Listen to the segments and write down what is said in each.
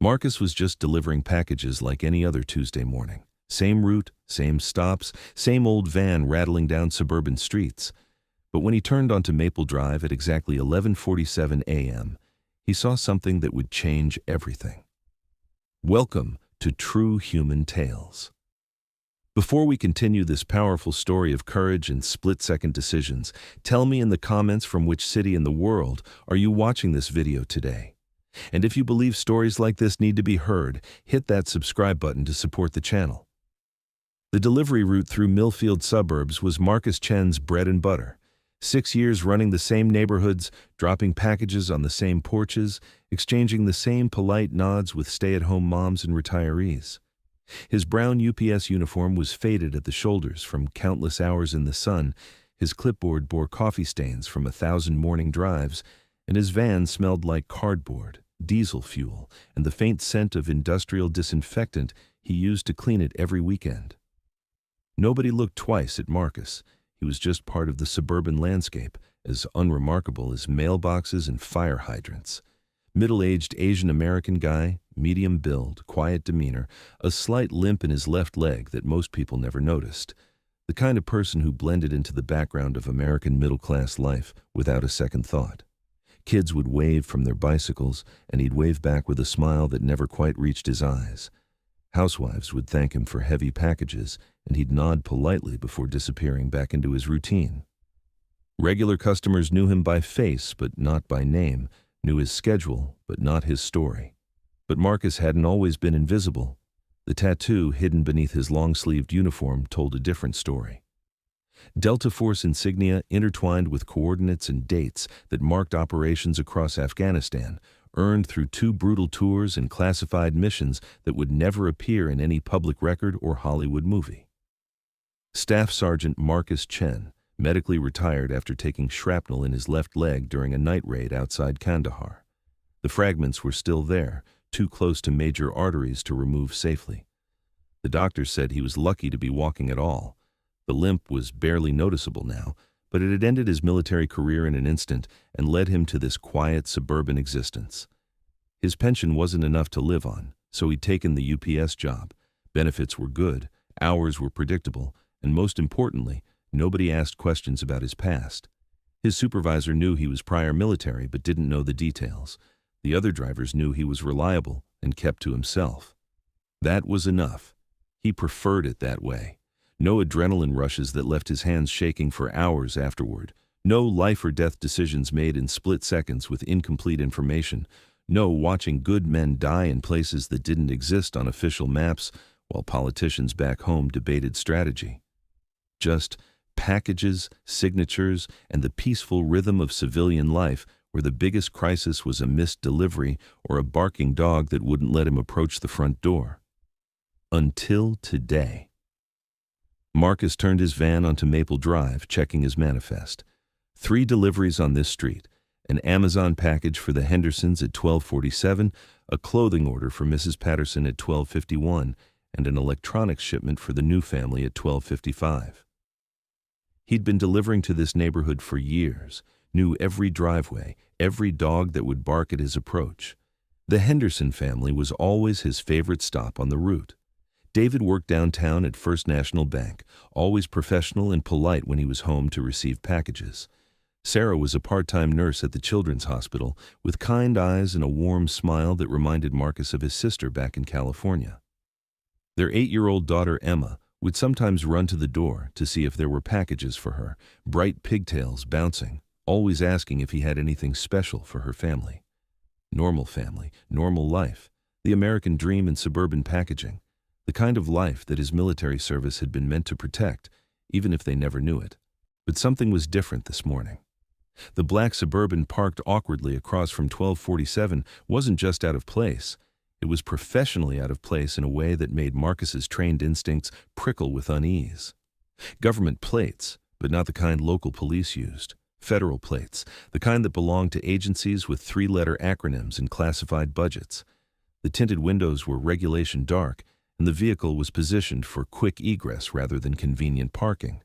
Marcus was just delivering packages like any other Tuesday morning. Same route, same stops, same old van rattling down suburban streets. But when he turned onto Maple Drive at exactly 11:47 a.m., he saw something that would change everything. Welcome to True Human Tales. Before we continue this powerful story of courage and split-second decisions, tell me in the comments from which city in the world are you watching this video today. And if you believe stories like this need to be heard, hit that subscribe button to support the channel. The delivery route through Millfield suburbs was Marcus Chen's bread and butter. 6 years running the same neighborhoods, dropping packages on the same porches, exchanging the same polite nods with stay-at-home moms and retirees. His brown UPS uniform was faded at the shoulders from countless hours in the sun, his clipboard bore coffee stains from 1,000 morning drives, and his van smelled like cardboard, diesel fuel, and the faint scent of industrial disinfectant he used to clean it every weekend. Nobody looked twice at Marcus. He was just part of the suburban landscape, as unremarkable as mailboxes and fire hydrants. Middle-aged Asian American guy, medium build, quiet demeanor, a slight limp in his left leg that most people never noticed. The kind of person who blended into the background of American middle-class life without a second thought. Kids would wave from their bicycles, and he'd wave back with a smile that never quite reached his eyes. Housewives would thank him for heavy packages, and he'd nod politely before disappearing back into his routine. Regular customers knew him by face, but not by name, knew his schedule, but not his story. But Marcus hadn't always been invisible. The tattoo hidden beneath his long-sleeved uniform told a different story. Delta Force insignia intertwined with coordinates and dates that marked operations across Afghanistan, earned through 2 brutal tours and classified missions that would never appear in any public record or Hollywood movie. Staff Sergeant Marcus Chen, medically retired after taking shrapnel in his left leg during a night raid outside Kandahar. The fragments were still there, too close to major arteries to remove safely. The doctor said he was lucky to be walking at all. The limp was barely noticeable now, but it had ended his military career in an instant and led him to this quiet suburban existence. His pension wasn't enough to live on, so he'd taken the UPS job. Benefits were good, hours were predictable, and most importantly, nobody asked questions about his past. His supervisor knew he was prior military but didn't know the details. The other drivers knew he was reliable and kept to himself. That was enough. He preferred it that way. No adrenaline rushes that left his hands shaking for hours afterward. No life-or-death decisions made in split seconds with incomplete information. No watching good men die in places that didn't exist on official maps while politicians back home debated strategy. Just packages, signatures, and the peaceful rhythm of civilian life where the biggest crisis was a missed delivery or a barking dog that wouldn't let him approach the front door. Until today. Marcus turned his van onto Maple Drive, checking his manifest. 3 deliveries on this street, an Amazon package for the Hendersons at 12:47, a clothing order for Mrs. Patterson at 12:51, and an electronics shipment for the new family at 12:55. He'd been delivering to this neighborhood for years, knew every driveway, every dog that would bark at his approach. The Henderson family was always his favorite stop on the route. David worked downtown at First National Bank, always professional and polite when he was home to receive packages. Sarah was a part-time nurse at the Children's Hospital, with kind eyes and a warm smile that reminded Marcus of his sister back in California. Their 8-year-old daughter, Emma, would sometimes run to the door to see if there were packages for her, bright pigtails bouncing, always asking if he had anything special for her family. Normal family, normal life, the American dream in suburban packaging. The kind of life that his military service had been meant to protect, even if they never knew it. But something was different this morning. The black Suburban parked awkwardly across from 12:47 wasn't just out of place. It was professionally out of place in a way that made Marcus's trained instincts prickle with unease. Government plates, but not the kind local police used. Federal plates, the kind that belonged to agencies with 3-letter acronyms and classified budgets. The tinted windows were regulation dark, and the vehicle was positioned for quick egress rather than convenient parking.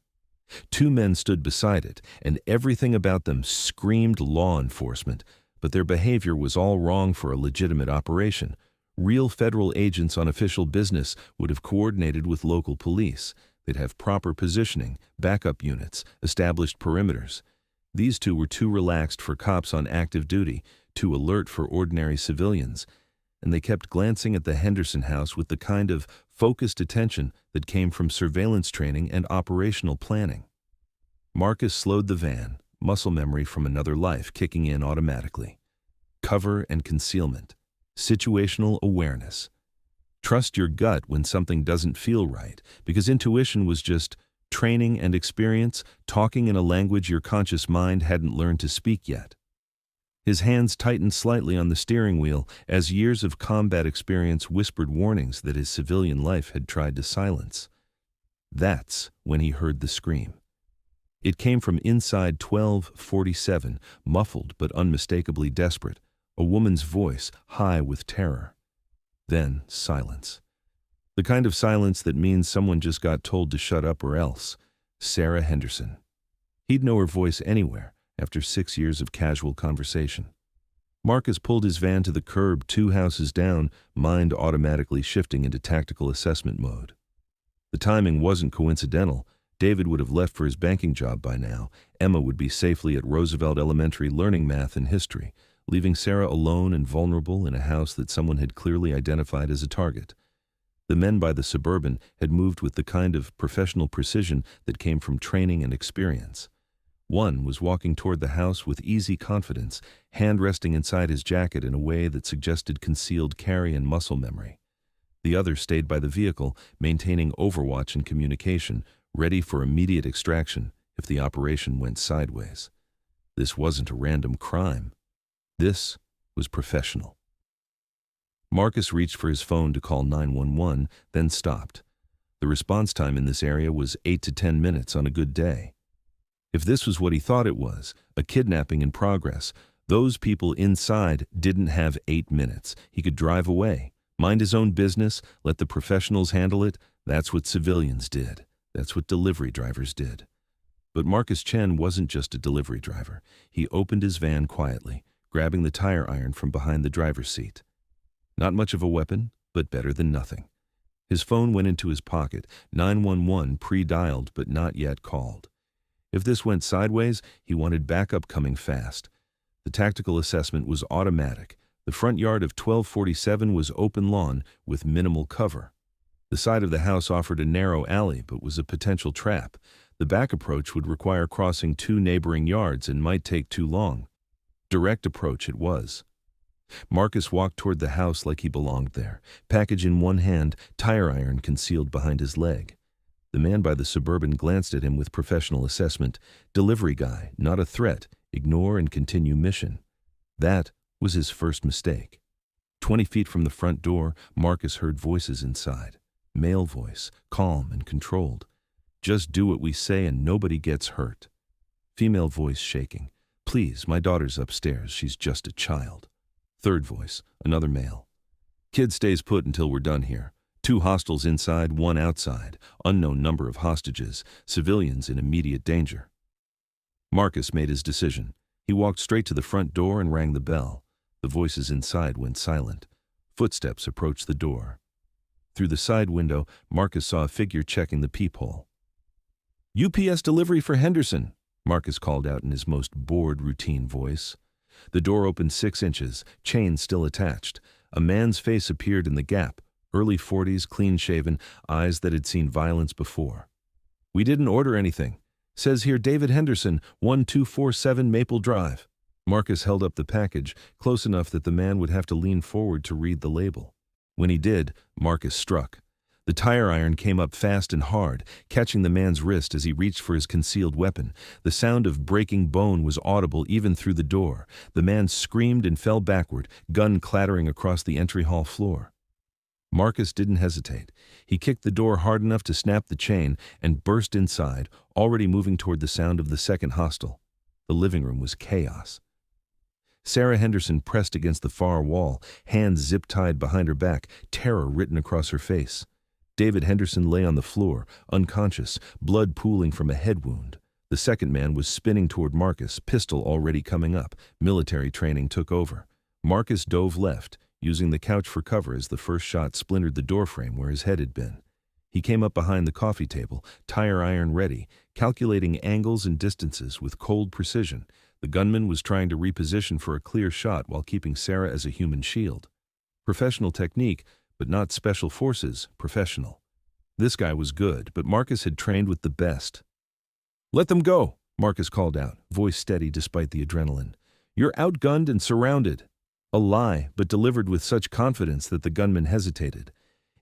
2 men stood beside it, and everything about them screamed law enforcement, but their behavior was all wrong for a legitimate operation. Real federal agents on official business would have coordinated with local police. They'd have proper positioning, backup units, established perimeters. These two were too relaxed for cops on active duty, too alert for ordinary civilians, and they kept glancing at the Henderson house with the kind of focused attention that came from surveillance training and operational planning. Marcus slowed the van, muscle memory from another life kicking in automatically. Cover and concealment. Situational awareness. Trust your gut when something doesn't feel right, because intuition was just training and experience, talking in a language your conscious mind hadn't learned to speak yet. His hands tightened slightly on the steering wheel as years of combat experience whispered warnings that his civilian life had tried to silence. That's when he heard the scream. It came from inside 1247, muffled but unmistakably desperate, a woman's voice, high with terror. Then silence. The kind of silence that means someone just got told to shut up or else. Sarah Henderson. He'd know her voice anywhere after 6 years of casual conversation. Marcus pulled his van to the curb 2 houses down, mind automatically shifting into tactical assessment mode. The timing wasn't coincidental. David would have left for his banking job by now. Emma would be safely at Roosevelt Elementary learning math and history, leaving Sarah alone and vulnerable in a house that someone had clearly identified as a target. The men by the Suburban had moved with the kind of professional precision that came from training and experience. One was walking toward the house with easy confidence, hand resting inside his jacket in a way that suggested concealed carry and muscle memory. The other stayed by the vehicle, maintaining overwatch and communication, ready for immediate extraction if the operation went sideways. This wasn't a random crime. This was professional. Marcus reached for his phone to call 911, then stopped. The response time in this area was 8 to 10 minutes on a good day. If this was what he thought it was, a kidnapping in progress, those people inside didn't have 8 minutes. He could drive away, mind his own business, let the professionals handle it. That's what civilians did. That's what delivery drivers did. But Marcus Chen wasn't just a delivery driver. He opened his van quietly, grabbing the tire iron from behind the driver's seat. Not much of a weapon, but better than nothing. His phone went into his pocket, 911 pre-dialed but not yet called. If this went sideways, he wanted backup coming fast. The tactical assessment was automatic. The front yard of 1247 was open lawn with minimal cover. The side of the house offered a narrow alley but was a potential trap. The back approach would require crossing 2 neighboring yards and might take too long. Direct approach it was. Marcus walked toward the house like he belonged there, package in one hand, tire iron concealed behind his leg. The man by the Suburban glanced at him with professional assessment. Delivery guy, not a threat. Ignore and continue mission. That was his first mistake. 20 feet from the front door, Marcus heard voices inside. Male voice, calm and controlled. Just do what we say and nobody gets hurt. Female voice shaking. Please, my daughter's upstairs. She's just a child. Third voice, another male. Kid stays put until we're done here. 2 hostiles inside, 1 outside. Unknown number of hostages. Civilians in immediate danger. Marcus made his decision. He walked straight to the front door and rang the bell. The voices inside went silent. Footsteps approached the door. Through the side window, Marcus saw a figure checking the peephole. UPS delivery for Henderson, Marcus called out in his most bored, routine voice. The door opened 6 inches, chain still attached. A man's face appeared in the gap, early 40s, clean-shaven, eyes that had seen violence before. We didn't order anything. Says here David Henderson, 1247 Maple Drive. Marcus held up the package, close enough that the man would have to lean forward to read the label. When he did, Marcus struck. The tire iron came up fast and hard, catching the man's wrist as he reached for his concealed weapon. The sound of breaking bone was audible even through the door. The man screamed and fell backward, gun clattering across the entry hall floor. Marcus didn't hesitate. He kicked the door hard enough to snap the chain and burst inside, already moving toward the sound of the second hostile. The living room was chaos. Sarah Henderson pressed against the far wall, hands zip-tied behind her back, terror written across her face. David Henderson lay on the floor, unconscious, blood pooling from a head wound. The second man was spinning toward Marcus, pistol already coming up. Military training took over. Marcus dove left, using the couch for cover as the first shot splintered the doorframe where his head had been. He came up behind the coffee table, tire iron ready, calculating angles and distances with cold precision. The gunman was trying to reposition for a clear shot while keeping Sarah as a human shield. Professional technique, but not special forces, professional. This guy was good, but Marcus had trained with the best. "Let them go," Marcus called out, voice steady despite the adrenaline. "You're outgunned and surrounded." A lie, but delivered with such confidence that the gunman hesitated.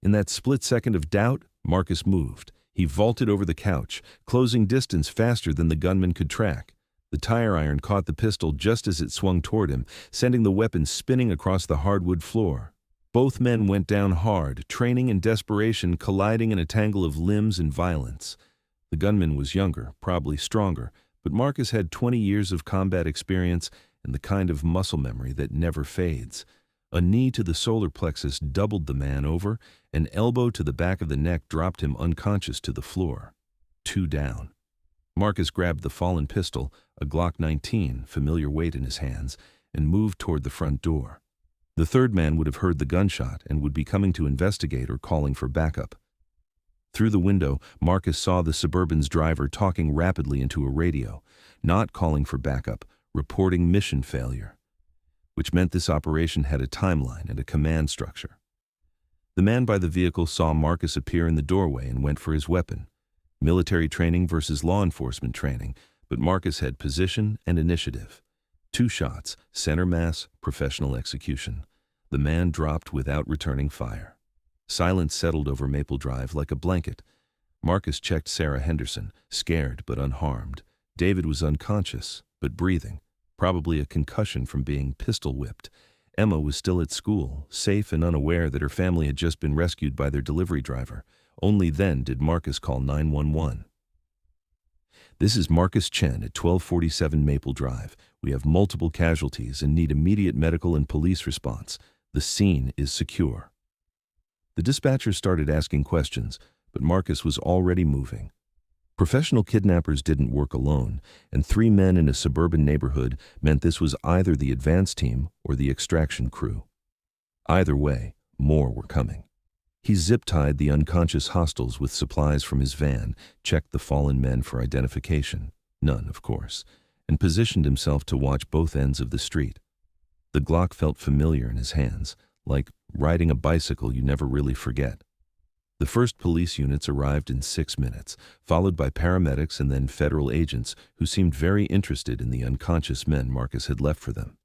In that split second of doubt, Marcus moved. He vaulted over the couch, closing distance faster than the gunman could track. The tire iron caught the pistol just as it swung toward him, sending the weapon spinning across the hardwood floor. Both men went down hard, training and desperation colliding in a tangle of limbs and violence. The gunman was younger, probably stronger, but Marcus had 20 years of combat experience and the kind of muscle memory that never fades. A knee to the solar plexus doubled the man over, an elbow to the back of the neck dropped him unconscious to the floor. 2 down. Marcus grabbed the fallen pistol, a Glock 19, familiar weight in his hands, and moved toward the front door. The third man would have heard the gunshot and would be coming to investigate or calling for backup. Through the window, Marcus saw the Suburban's driver talking rapidly into a radio, not calling for backup, reporting mission failure, which meant this operation had a timeline and a command structure. The man by the vehicle saw Marcus appear in the doorway and went for his weapon. Military training versus law enforcement training, but Marcus had position and initiative. 2 shots, center mass, professional execution. The man dropped without returning fire. Silence settled over Maple Drive like a blanket. Marcus checked Sarah Henderson, scared but unharmed. David was unconscious, but breathing, probably a concussion from being pistol-whipped. Emma was still at school, safe and unaware that her family had just been rescued by their delivery driver. Only then did Marcus call 911. "This is Marcus Chen at 1247 Maple Drive. We have multiple casualties and need immediate medical and police response. The scene is secure." The dispatcher started asking questions, but Marcus was already moving. Professional kidnappers didn't work alone, and 3 men in a suburban neighborhood meant this was either the advance team or the extraction crew. Either way, more were coming. He zip-tied the unconscious hostiles with supplies from his van, checked the fallen men for identification, none, of course, and positioned himself to watch both ends of the street. The Glock felt familiar in his hands, like riding a bicycle you never really forget. The first police units arrived in 6 minutes, followed by paramedics and then federal agents who seemed very interested in the unconscious men Marcus had left for them.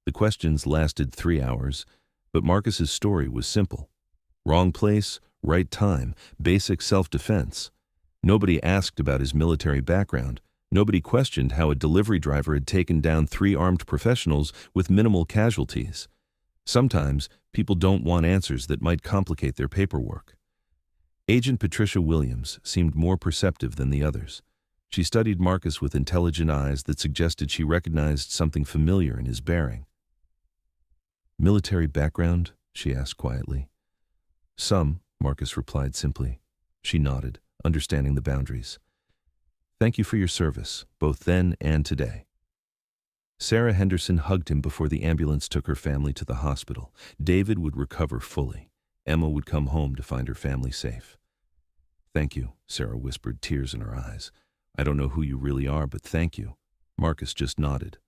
The questions lasted 3 hours, but Marcus's story was simple. Wrong place, right time, basic self-defense. Nobody asked about his military background. Nobody questioned how a delivery driver had taken down 3 armed professionals with minimal casualties. Sometimes, people don't want answers that might complicate their paperwork. Agent Patricia Williams seemed more perceptive than the others. She studied Marcus with intelligent eyes that suggested she recognized something familiar in his bearing. "Military background?" she asked quietly. "Some," Marcus replied simply. She nodded, understanding the boundaries. "Thank you for your service, both then and today." Sarah Henderson hugged him before the ambulance took her family to the hospital. David would recover fully. Emma would come home to find her family safe. "Thank you," Sarah whispered, tears in her eyes. "I don't know who you really are, but thank you." Marcus just nodded.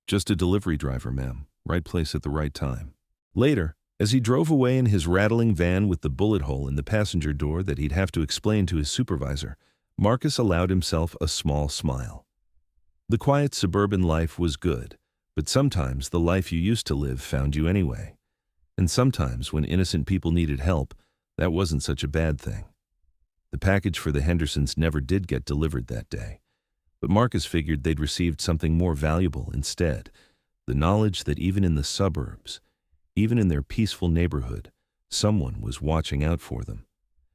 "Just a delivery driver, ma'am. Right place at the right time." Later, as he drove away in his rattling van with the bullet hole in the passenger door that he'd have to explain to his supervisor, Marcus allowed himself a small smile. The quiet suburban life was good, but sometimes the life you used to live found you anyway. And sometimes, when innocent people needed help, that wasn't such a bad thing. The package for the Hendersons never did get delivered that day, but Marcus figured they'd received something more valuable instead, the knowledge that even in the suburbs, even in their peaceful neighborhood, someone was watching out for them.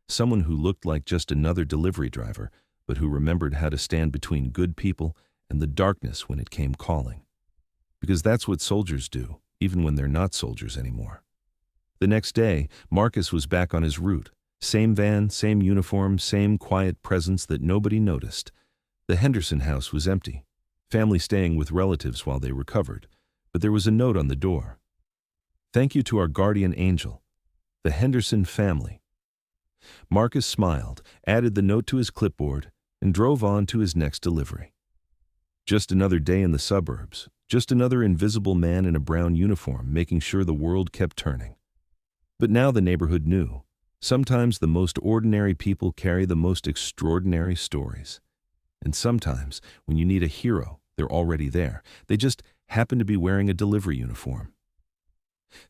Someone who looked like just another delivery driver, but who remembered how to stand between good people and the darkness when it came calling. Because that's what soldiers do, even when they're not soldiers anymore. The next day, Marcus was back on his route. Same van, same uniform, same quiet presence that nobody noticed. The Henderson house was empty. Family staying with relatives while they recovered, but there was a note on the door. Thank you to our guardian angel, the Henderson family. Marcus smiled, added the note to his clipboard, and drove on to his next delivery. Just another day in the suburbs, just another invisible man in a brown uniform making sure the world kept turning. But now the neighborhood knew. Sometimes the most ordinary people carry the most extraordinary stories. And sometimes, when you need a hero, they're already there. They just happen to be wearing a delivery uniform.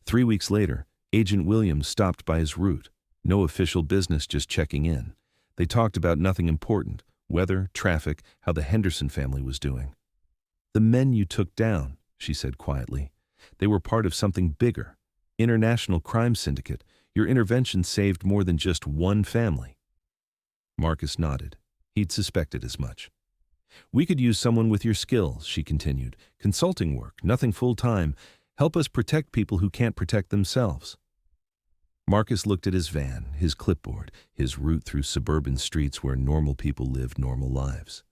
3 weeks later, Agent Williams stopped by his route. No official business, just checking in. They talked about nothing important: weather, traffic, how the Henderson family was doing. "The men you took down," she said quietly. "They were part of something bigger. International crime syndicate. Your intervention saved more than just one family." Marcus nodded. He'd suspected as much. "We could use someone with your skills," she continued. "Consulting work, nothing full-time. Help us protect people who can't protect themselves." Marcus looked at his van, his clipboard, his route through suburban streets where normal people lived normal lives.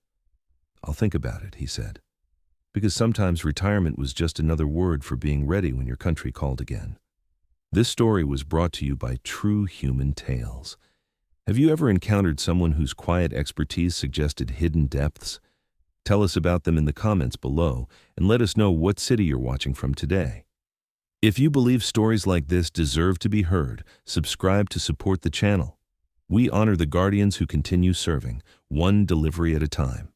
"I'll think about it," he said. Because sometimes retirement was just another word for being ready when your country called again. This story was brought to you by True Human Tales. Have you ever encountered someone whose quiet expertise suggested hidden depths? Tell us about them in the comments below, and let us know what city you're watching from today. If you believe stories like this deserve to be heard, subscribe to support the channel. We honor the guardians who continue serving, one delivery at a time.